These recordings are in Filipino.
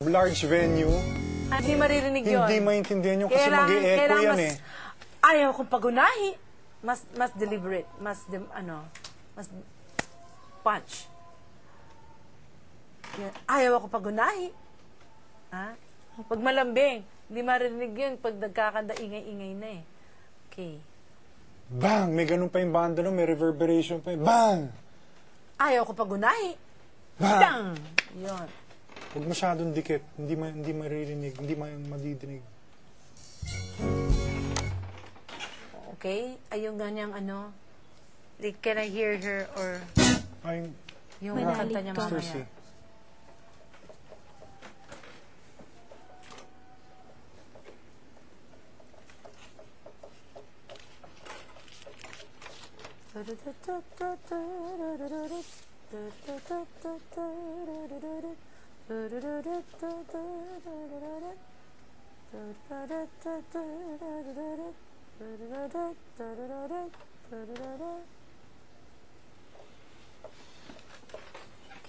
large venue, Hindi maririnig yun. hindi maintindihan yun kasi mag-e-echo yan eh. Ayaw kong pagunahi. Mas deliberate. Mas punch. Yan. Ayaw ako pagunahi. Ha? Pag malambing, hindi maririnig yun pag nagkakanda, ingay-ingay na eh. Okay. Bang! May ganun pa yung banda, no? May reverberation pa yun. Bang! Ayaw ko pagunahi. Bang! Dang! Yun. Huwag masyadong dikit. Hindi maririnig. Hindi madidinig. Okay? Ayun ganyang like, can I hear her or Ay, yung kanta niya Mr. mamaya? C.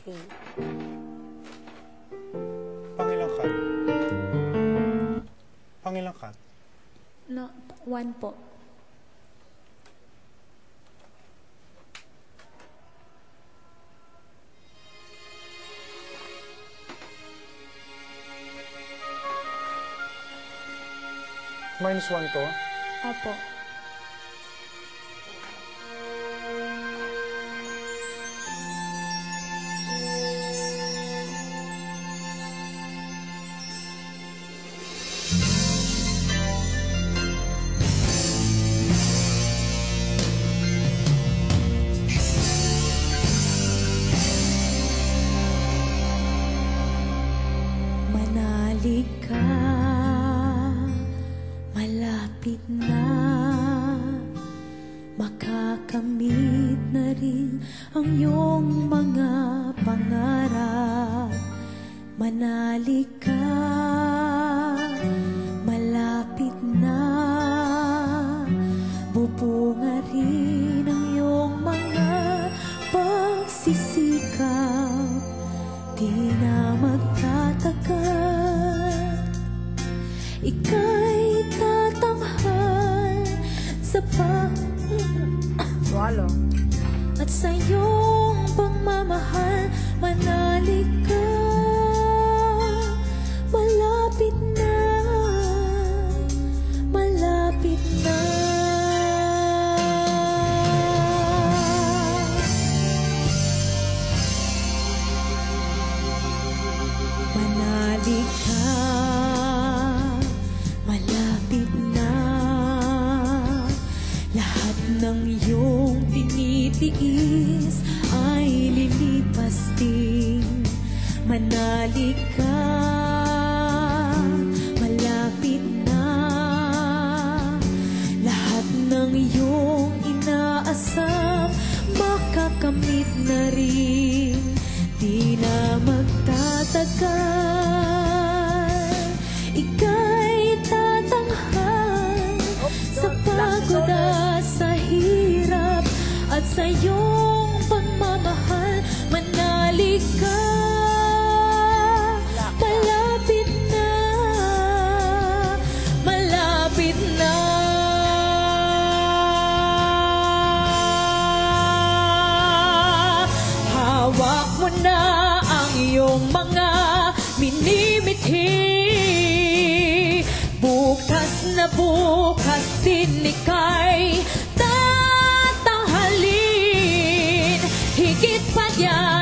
Okay. Pangilang cut? Pangilang cut? No, 1 po. -1 to? Opo. Manalig ka, malapit na, makakamit na rin ang iyong mga pangarap. Manalig ka, malapit na, bubunga rin ang iyong mga pagsisikap. Di na magtatagal, ika'y tatanghal sa Walo. at sa iyong pagmamahal. Manalig ka, malapit na, malapit na. Manalig ka, malapit na, lahat ng iyong tinitiis ay lilipas din. Manalig ka, malapit na, lahat ng iyong inaasam makakamit na rin. Di na magtatagal, ika'y tatanghal sa pagod at sa hirap at sa iyong pagmamahal. Manalig ka, malapit na, malapit na. Hawak mo na ang iyong mga minimithi. Bukas na bukas din ika'y tatanghalin. Higit pa yan